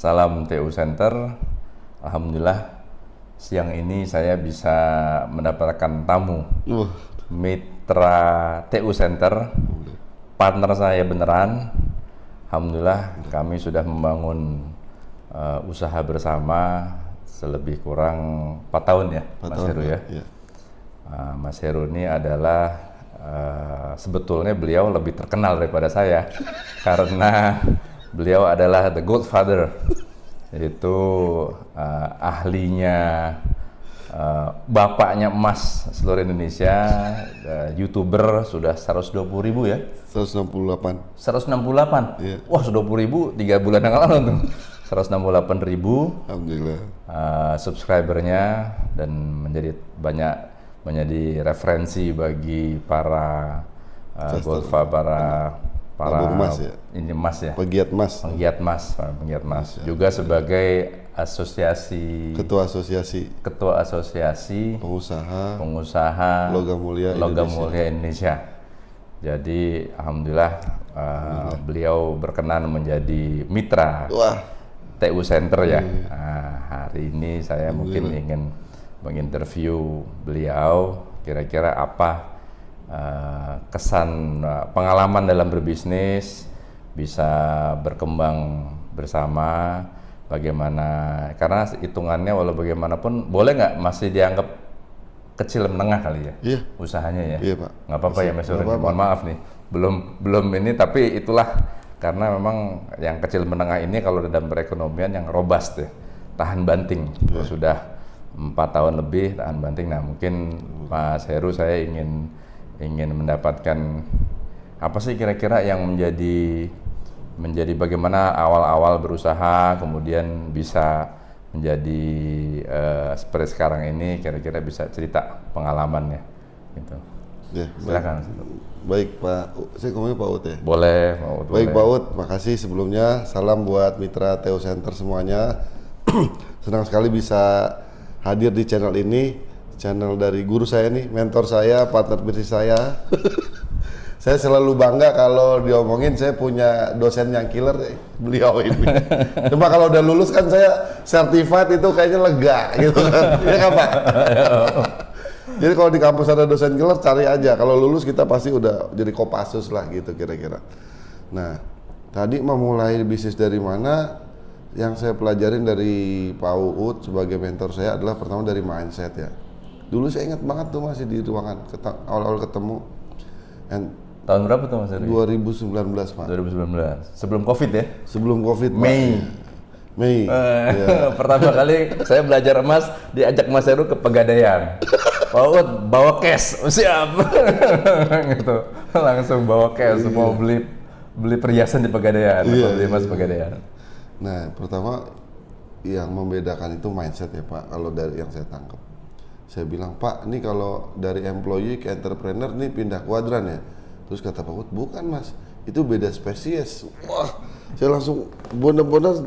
Salam TU Center. Alhamdulillah siang ini saya bisa mendapatkan tamu mitra TU Center, partner saya beneran. Alhamdulillah kami sudah membangun usaha bersama selebih kurang 4 tahun ya, Mas Heru ya. Mas Heru ini adalah sebetulnya beliau lebih terkenal daripada saya karena beliau adalah the godfather, yaitu ahlinya bapaknya emas seluruh Indonesia, YouTuber sudah 120.000 ya? 168. 168? Iya. Wah, 120.000 3 bulan yang lalu tuh. 168.000 Alhamdulillah. subscribernya, dan menjadi referensi bagi para para emas ya? ini emas ya, Pegiat emas. penggiat emas juga sebagai Ketua asosiasi pengusaha Logam Mulia Indonesia. Jadi alhamdulillah beliau berkenan menjadi mitra TU Center ya. Hari ini saya mungkin ingin menginterview beliau, kira-kira apa kesan pengalaman dalam berbisnis, bisa berkembang bersama, bagaimana, karena hitungannya walau bagaimanapun boleh nggak masih dianggap kecil menengah kali ya? Iya. Usahanya ya? Iya Pak. Nggak apa-apa ya Mas Heru, mohon maaf nih, belum ini, tapi itulah karena memang yang kecil menengah ini kalau dalam perekonomian yang robust ya, tahan banting. Sudah 4 tahun lebih tahan banting. Nah mungkin Mas Heru, saya ingin mendapatkan apa sih kira-kira yang menjadi bagaimana awal-awal berusaha kemudian bisa menjadi seperti sekarang ini, kira-kira bisa cerita pengalamannya gitu. Ya, silakan. Baik Pak, saya ngomongnya Pak Ut ya? Boleh, Pak Ut. Baik Pak Ut, makasih sebelumnya. Salam buat mitra TU Center semuanya. Senang sekali bisa hadir di channel ini, channel dari guru saya nih, mentor saya, partner bisnis saya. Saya selalu bangga kalau diomongin saya punya dosen yang killer, beliau ini. Cuma kalau udah lulus kan saya certified itu kayaknya lega gitu kan. Ya kan Pak? Jadi kalau di kampus ada dosen killer, cari aja. Kalau lulus kita pasti udah jadi Kopassus lah gitu kira-kira. Nah, tadi memulai bisnis dari mana? Yang saya pelajarin dari Pak Uut sebagai mentor saya adalah pertama dari mindset ya. Dulu saya ingat banget tuh masih di ruangan awal-awal ketemu. Tahun berapa tuh Mas Heru? 2019 Pak. 2019. Sebelum Covid ya? Sebelum Covid Pak. Mei. Ya. Pertama kali saya belajar emas diajak Mas Heru ke Pegadaian. Pak Uut bawa cash, siap. Gitu. Langsung bawa cash, mau beli perhiasan di Pegadaian, beli emas Pegadaian. Nah, pertama yang membedakan itu mindset ya Pak. Kalau dari yang saya tangkap, saya bilang Pak, ini kalau dari employee ke entrepreneur ini pindah kuadran ya. Terus kata Pak Ut, bukan Mas, itu beda spesies. Wah, saya langsung bener-bener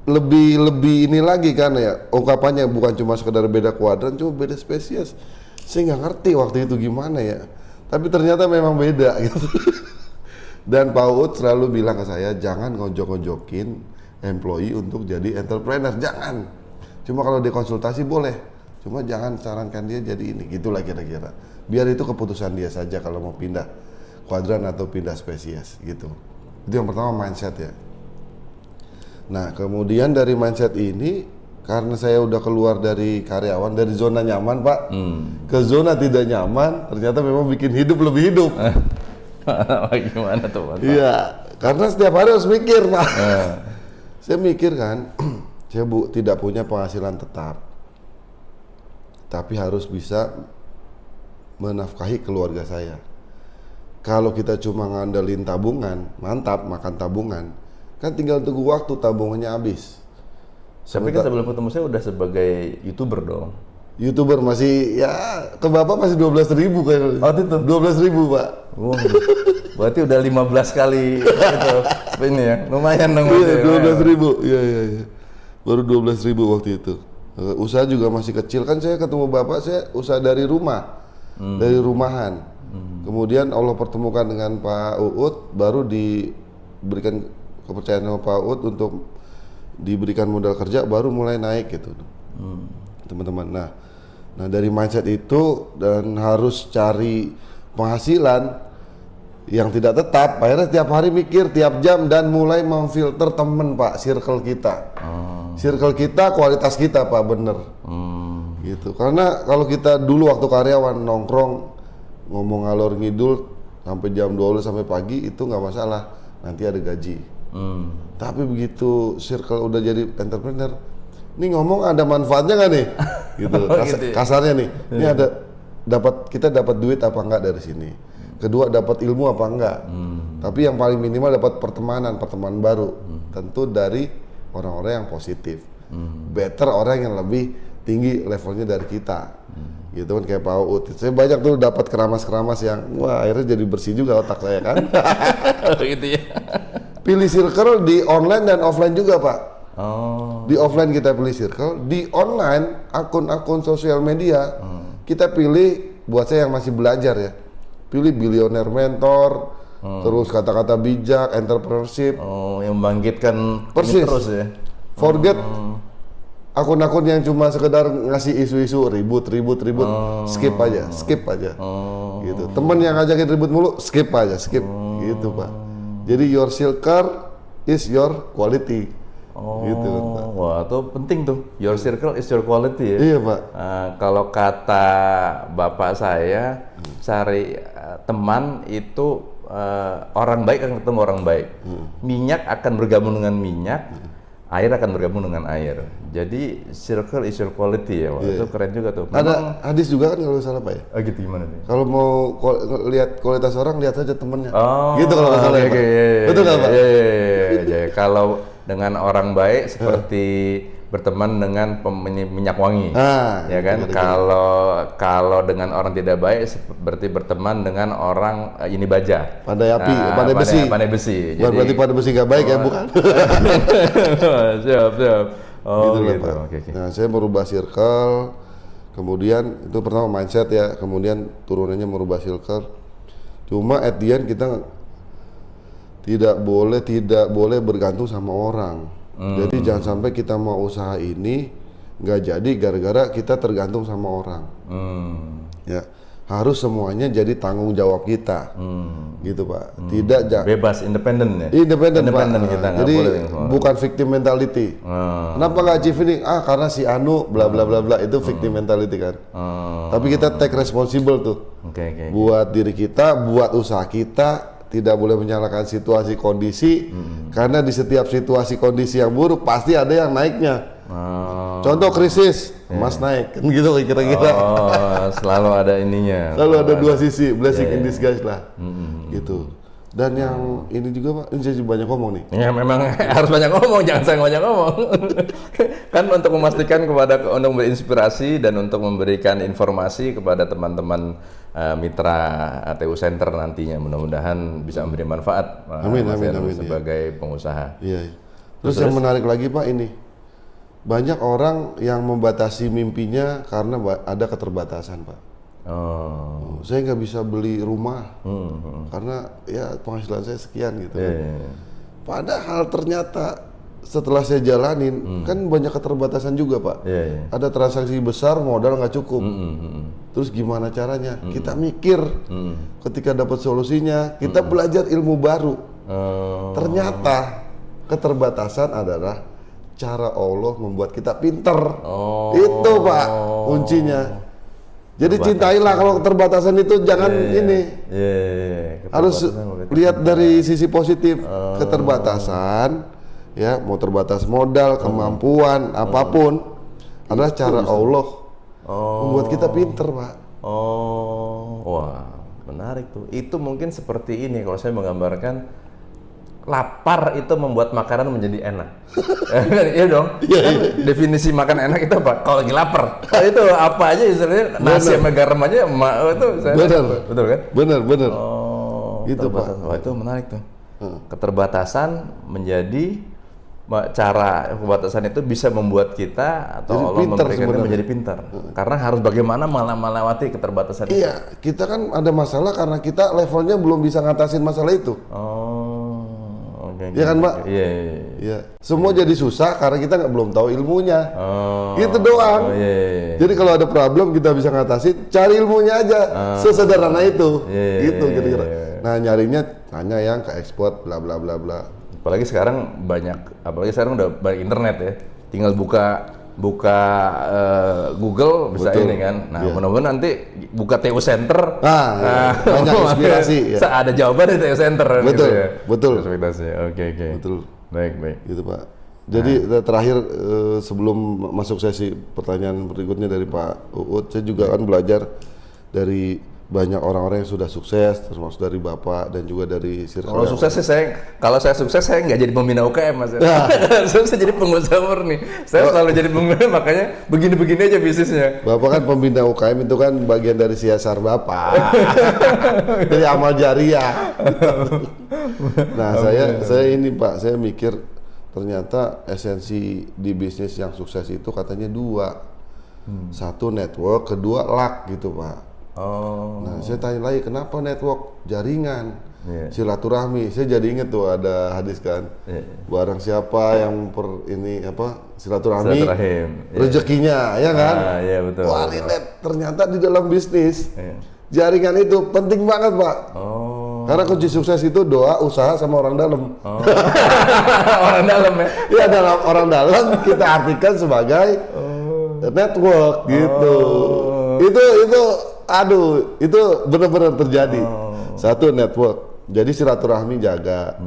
lebih ini lagi kan ya, ungkapannya bukan cuma sekedar beda kuadran, cuma beda spesies. Saya nggak ngerti waktu itu gimana ya, tapi ternyata memang beda gitu. Dan Pak Ut selalu bilang ke saya, jangan ngojok-ngojokin employee untuk jadi entrepreneur, jangan. Cuma kalau dia konsultasi boleh, cuma jangan sarankan dia jadi ini, gitulah kira-kira. Biar itu keputusan dia saja kalau mau pindah kuadran atau pindah spesies gitu. Itu yang pertama, mindset ya. Nah kemudian dari mindset ini, karena saya udah keluar dari karyawan, dari zona nyaman Pak, ke zona tidak nyaman, ternyata memang bikin hidup lebih hidup. Gimana tuh Mas? Iya, karena setiap hari harus mikir Pak. Saya mikir kan, saya tidak punya penghasilan tetap, tapi harus bisa menafkahi keluarga saya. Kalau kita cuma ngandelin tabungan, mantap makan tabungan, kan tinggal tunggu waktu tabungannya habis. Tapi kan sebelum ketemu saya udah sebagai YouTuber dong. YouTuber masih ya, ke Bapak masih 12.000 kayak. Oh itu 12.000 Pak. Oh, berarti udah 15 kali gitu. Ini ya, lumayan dong. Iya, 12.000. Iya. Baru 12.000 waktu itu. Usaha juga masih kecil kan, saya ketemu Bapak saya usaha dari rumah. Dari rumahan. Kemudian Allah pertemukan dengan Pak Uut, baru diberikan kepercayaan sama Pak Ud untuk diberikan modal kerja baru mulai naik gitu teman-teman. Nah dari mindset itu dan harus cari penghasilan yang tidak tetap, akhirnya tiap hari mikir tiap jam dan mulai memfilter temen Pak, circle kita. Circle kita, kualitas kita Pak, bener. Gitu. Karena kalau kita dulu waktu karyawan nongkrong ngomong ngalor ngidul sampai jam 12 sampai pagi itu nggak masalah, nanti ada gaji. Tapi begitu circle udah jadi entrepreneur, ini ngomong ada manfaatnya nggak nih? Gitu. Kasarnya nih, ini kita dapat duit apa enggak dari sini? Kedua dapat ilmu apa enggak? Tapi yang paling minimal dapat pertemanan baru. Tentu dari orang-orang yang positif. Better orang yang lebih tinggi levelnya dari kita. Gitu kan kayak Pak Uut. Saya banyak tuh dapat keramas-keramas yang wah akhirnya jadi bersih juga otak saya kan. Gitu ya. Pilih circle di online dan offline juga Pak. Di offline kita pilih circle, di online akun-akun sosial media kita pilih buat saya yang masih belajar ya. Pilih billionaire mentor, terus kata-kata bijak, entrepreneurship. Yang membangkitkan persis. Terus ya. Forget akun-akun yang cuma sekedar ngasih isu-isu ribut, skip aja. Gitu. Temen yang ngajakin ribut mulu, skip gitu Pak. Jadi your circle is your quality. Gitu Pak. Wah, itu penting tuh. Your circle is your quality ya. Iya Pak. Kalau kata bapak saya, cari teman itu orang baik akan ketemu orang baik. Minyak akan bergabung dengan minyak, air akan bergabung dengan air. Jadi circle is your quality ya. Wah, itu keren juga tuh. Ada hadis juga kan kalau salah Pak ya. Oh gitu, gimana nih? Kalau mau lihat kualitas orang, lihat saja temennya. Gitu kalau nggak salah. Betul nggak Pak? Iya. Kalau dengan orang baik seperti berteman dengan minyak wangi, ya kan? Kalau dengan orang tidak baik seperti berteman dengan orang ini baja. Pandai api, pandai besi. Jadi, berarti pandai besi nggak baik ya, bukan? siap. Gitu. Okay. Nah, saya merubah circle, kemudian itu pertama mindset ya, kemudian turunannya merubah circle. Cuma at the end kita tidak boleh bergantung sama orang. Jadi jangan sampai kita mau usaha ini nggak jadi gara-gara kita tergantung sama orang. Ya, harus semuanya jadi tanggung jawab kita. Gitu Pak. Tidak bebas, independen ya. Independen Pak. Kita jadi boleh bukan victim mentality. Kenapa nggak achieve ini? Karena si Anu bla bla bla bla, itu victim mentality kan. Tapi kita take responsible tuh. Buat diri kita, buat usaha kita. Tidak boleh menyalahkan situasi kondisi, karena di setiap situasi kondisi yang buruk pasti ada yang naiknya. Contoh krisis, emas naik, kan gitu kira-kira. Selalu ada ininya. Selalu ada dua sisi, blessing in disguise lah, gitu. Dan yang ini juga Pak, ini jadi banyak ngomong nih. Ya memang harus banyak ngomong, jangan saya banyak ngomong. Kan untuk memastikan untuk berinspirasi dan untuk memberikan informasi kepada teman-teman mitra TU Center nantinya, mudah-mudahan bisa memberi manfaat. Amin. Sebagai pengusaha. Iya. Terus yang menarik lagi Pak ini, banyak orang yang membatasi mimpinya karena ada keterbatasan Pak. Saya nggak bisa beli rumah karena ya penghasilan saya sekian gitu. Padahal ternyata setelah saya jalanin kan banyak keterbatasan juga Pak. Ada transaksi besar modal nggak cukup. Terus gimana caranya? Kita mikir. Ketika dapat solusinya, kita belajar ilmu baru. Ternyata keterbatasan adalah cara Allah membuat kita pinter. Itu Pak kuncinya. Jadi cintailah kalau keterbatasan itu jangan ini. Harus lihat dari sisi positif. Keterbatasan, ya mau terbatas modal, kemampuan, apapun adalah cara Allah membuat kita pinter, Pak. Wah menarik tuh. Itu mungkin seperti ini kalau saya menggambarkan. Lapar itu membuat makanan menjadi enak. Iya dong. Kan definisi makan enak itu apa? Kalau lagi lapar. Itu apa aja istilahnya nasi sama garam aja itu saya betul kan? Benar. Itu Pak. Wah, itu menarik tuh. Keterbatasan menjadi cara keterbatasan itu bisa membuat kita atau Allah memberikan kita menjadi pintar. Karena harus bagaimana melewati keterbatasan itu. Iya, kita kan ada masalah karena kita levelnya belum bisa ngatasin masalah itu. Iya kan, Pak? Iya. Iya. Semua jadi susah karena kita belum tahu ilmunya. Oh. Itu doang. Iya. Jadi kalau ada problem kita bisa ngatasin, cari ilmunya aja. Sesederhana itu. Iya. Gitu kira-kira. Nah, nyarinya tanya yang ke ekspor bla bla bla bla. Apalagi sekarang udah banyak internet ya. Tinggal buka Google bisa Betul. ini kan. Nah, Iya. mudah-mudahan nanti buka TU Center. Nah, banyak inspirasi. Ya. Ada jawaban di TU Center. Betul, gitu ya. betul. Inspirasinya. Oke. Betul. Baik. Gitu, Pak. Jadi terakhir sebelum masuk sesi pertanyaan berikutnya dari Pak Uut, saya juga kan belajar dari banyak orang-orang yang sudah sukses, termasuk dari Bapak dan juga dari circle. Kalau saya sukses saya nggak jadi pembina UKM, Mas. Saya jadi pengusaha murni. Saya selalu jadi pembina, makanya begini-begini aja bisnisnya. Bapak kan pembina UKM itu kan bagian dari CSR Bapak. Dari amal jariah. Nah, saya ini Pak, saya mikir ternyata esensi di bisnis yang sukses itu katanya dua. Satu network, kedua luck gitu, Pak. Oh. Nah, saya tanya lagi, kenapa network? Jaringan, Iya. silaturahmi. Saya jadi inget tuh ada hadis kan, barang siapa yang silaturahmi, Silaturahim. rezekinya, ya kan? Iya betul. Wah, relate. Ternyata di dalam bisnis, Iya. jaringan itu penting banget, Pak. Oh. Karena kunci sukses itu doa, usaha, sama orang dalam. Oh. Orang dalam ya. Iya, dalam orang dalam kita artikan sebagai network gitu. Itu benar-benar terjadi. Satu, network. Jadi silaturahmi jaga.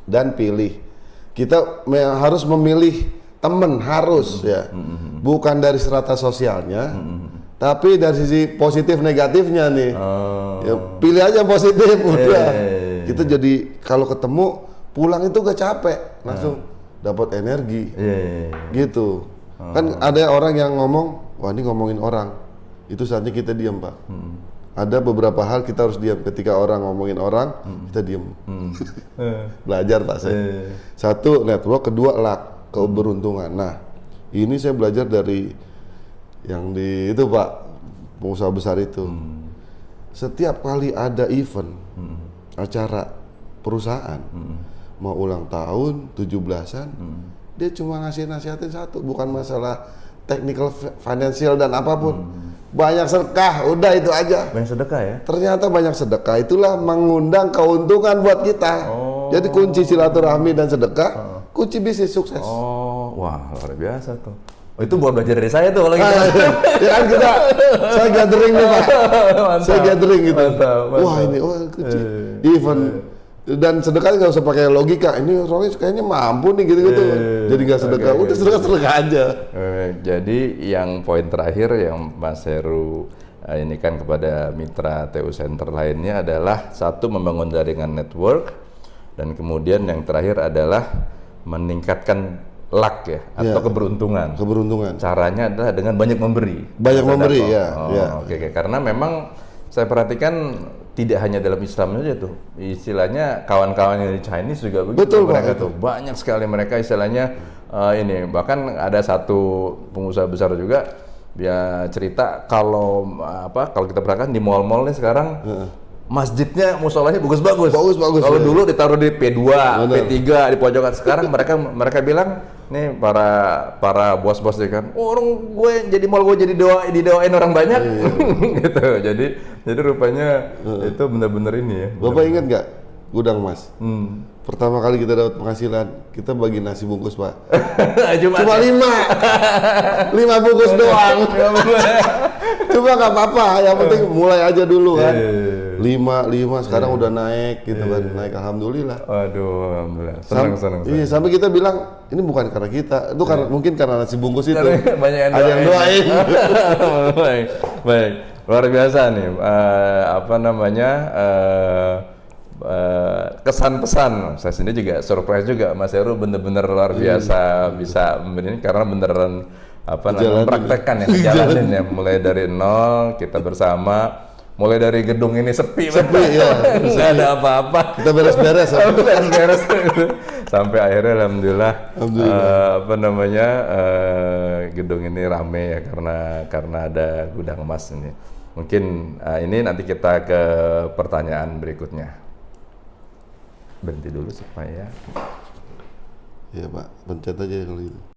Dan pilih. Kita harus memilih teman, harus ya. Bukan dari strata sosialnya, tapi dari sisi positif negatifnya nih. Ya, pilih aja yang positif udah. Kita jadi kalau ketemu pulang itu gak capek, langsung dapat energi. Gitu. Kan ada orang yang ngomong, wah ini ngomongin orang. Itu saatnya kita diam, Pak. Ada beberapa hal kita harus diam. Ketika orang ngomongin orang, kita diam. Belajar, Pak, saya. Satu, network. Kedua, luck, keberuntungan. Nah, ini saya belajar dari yang di itu, Pak, pengusaha besar itu. Setiap kali ada event, acara perusahaan, mau ulang tahun, 17-an, dia cuma ngasih nasihatin satu, bukan masalah technical, financial dan apapun. Banyak sedekah, udah itu aja. Banyak sedekah ya? Ternyata banyak sedekah itulah mengundang keuntungan buat kita. Jadi kunci silaturahmi dan sedekah, kunci bisnis sukses. Oh, wah luar biasa tuh. Oh, itu buat belajar dari saya tuh kalau gitu. Ya kan saya gathering nih, Pak. Saya gathering gitu. Mantap. Wah ini, kunci. Event dan sedekah nggak usah pakai logika. Ini orangnya kayaknya mampu nih gitu-gitu. Jadi nggak sedekah, udah sedekah aja. Jadi yang poin terakhir yang Mas Heru ini kan kepada mitra TU Center lainnya adalah satu, membangun jaringan network, dan kemudian yang terakhir adalah meningkatkan luck ya atau keberuntungan. Keberuntungan. Caranya adalah dengan banyak memberi. Banyak memberi ya. Oke. Karena memang saya perhatikan tidak hanya dalam Islam saja tuh, istilahnya kawan-kawan yang di Chinese juga begitu. Betul, mereka Pak, tuh banyak sekali mereka istilahnya ini, bahkan ada satu pengusaha besar juga dia cerita kalau kita perhatikan di mall-mall nih sekarang masjidnya, musolanya bagus-bagus. Bagus. Kalau dulu ditaruh di P2, Bener. P3 di pojokan, sekarang mereka bilang nih para bos-bos nih kan, orang gue jadi mall gue jadi didoain orang banyak, gitu. Jadi rupanya itu benar-benar ini ya. Bapak ingat nggak gudang emas? Pertama kali kita dapat penghasilan, kita bagi nasi bungkus, Pak. Cuma 5 bungkus doang. Cuma nggak apa-apa, yang penting mulai aja dulu kan. 5 sekarang udah naik gitu kan, naik alhamdulillah. Aduh, alhamdulillah. Senang. Iya, sampai kita bilang ini bukan karena kita, itu karena mungkin karena nasi bungkus itu. Banyak yang ada yang doain. Baik. Luar biasa nih. Kesan pesan saya sendiri juga surprise juga, Mas Heru bener-bener luar biasa bisa memberi ini, karena beneran mempraktekkan ya, jalanin ya, mulai dari nol kita bersama, mulai dari gedung ini sepi ya, nggak ada apa-apa, kita beres-beres sampai akhirnya alhamdulillah. Gedung ini rame ya karena ada gudang emas ini. Mungkin ini nanti kita ke pertanyaan berikutnya. berhenti dulu supaya Iya Pak, pencet aja kalau gitu.